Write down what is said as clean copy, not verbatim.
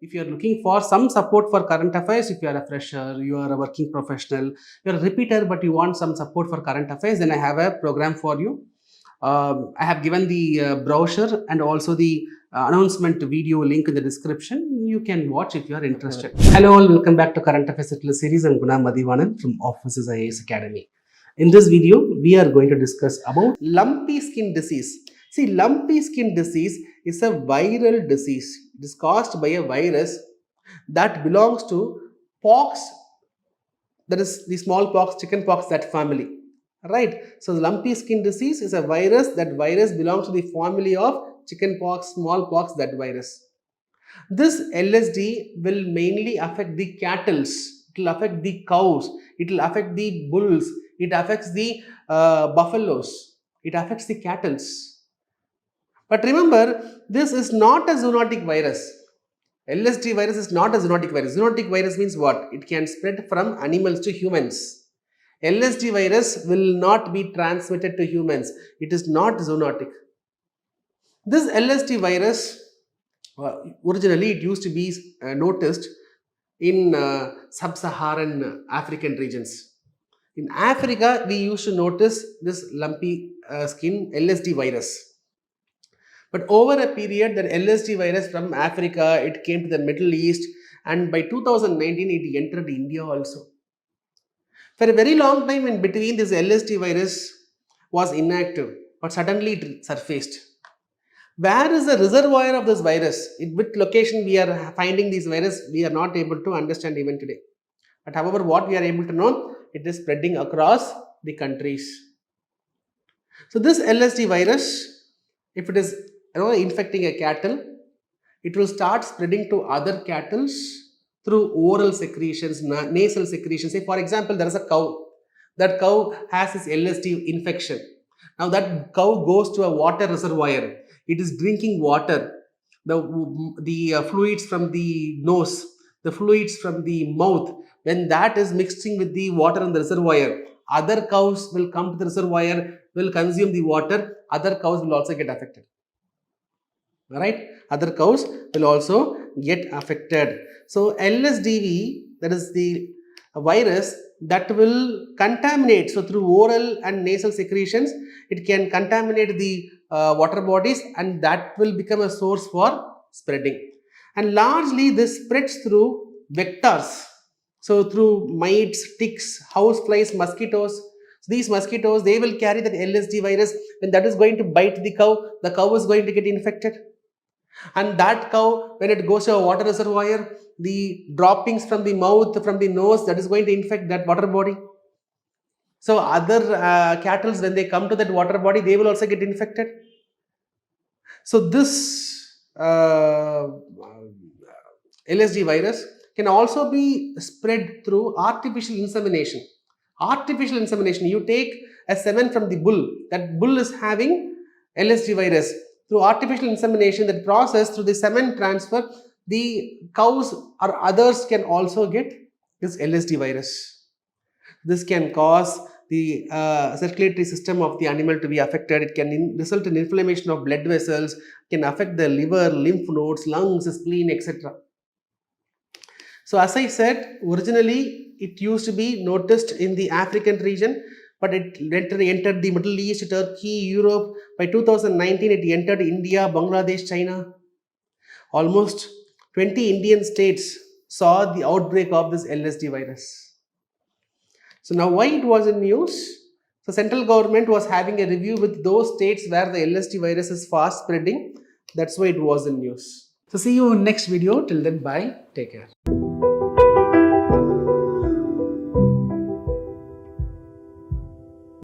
If you are looking for some support for current affairs, if you are a fresher, you are a working professional, you are a repeater, but you want some support for current affairs, then I have a program for you. I have given the brochure and also the announcement video link in the description. You can watch if you are interested. Hello all, welcome back to Current Affairs Hitlist series. I'm Guna Mathivanan from Offices IAS Academy. In this video, we are going to discuss about lumpy skin disease. See, lumpy skin disease is a viral disease. It is caused by a virus that belongs to pox, that is the smallpox, chickenpox, that family. Right? So, lumpy skin disease is a virus. That virus belongs to the family of chickenpox, smallpox, that virus. This LSD will mainly affect the cattle. It will affect the cows. It will affect the bulls. It affects the buffaloes. It affects the cattle. But remember, this is not a zoonotic virus. LSD virus is not a zoonotic virus. Zoonotic virus means what? It can spread from animals to humans. LSD virus will not be transmitted to humans. It is not zoonotic. This LSD virus, originally it used to be noticed in sub-Saharan African regions. In Africa, we used to notice this lumpy skin LSD virus. But over a period, that LSD virus from Africa, it came to the Middle East, and by 2019, it entered India also. For a very long time in between, this LSD virus was inactive, but suddenly it surfaced. Where is the reservoir of this virus? In which location we are finding this virus, we are not able to understand even today. But however, what we are able to know, it is spreading across the countries. So this LSD virus, if it is infecting a cattle, it will start spreading to other cattle through oral secretions, nasal secretions. Say for example, there is a cow. That cow has this LSD infection. Now that cow goes to a water reservoir. It is drinking water. The fluids from the nose, the fluids from the mouth, when that is mixing with the water in the reservoir, other cows will come to the reservoir, will consume the water. Other cows will also get affected. Right? Other cows will also get affected. So LSDV, that is the virus that will contaminate. So through oral and nasal secretions, it can contaminate the water bodies, and that will become a source for spreading. And largely this spreads through vectors. So through mites, ticks, houseflies, mosquitoes. So these mosquitoes, they will carry that LSD virus. When that is going to bite the cow is going to get infected. And that cow, when it goes to a water reservoir, the droppings from the mouth, from the nose, that is going to infect that water body. So other cattle, when they come to that water body, they will also get infected. So this LSD virus can also be spread through artificial insemination. Artificial insemination, you take a semen from the bull. That bull is having LSD virus. Through artificial insemination, that process, through the semen transfer, the cows or others can also get this LSD virus. This can cause the circulatory system of the animal to be affected. It can result in inflammation of blood vessels, can affect the liver, lymph nodes, lungs, spleen, etc. So as I said, originally it used to be noticed in the African region, but it entered the Middle East, Turkey, Europe. By 2019, it entered India, Bangladesh, China. Almost 20 Indian states saw the outbreak of this LSD virus. So now why it was in news? So central government was having a review with those states where the LSD virus is fast spreading. That's why it was in news. So see you in next video. Till then, bye. Take care.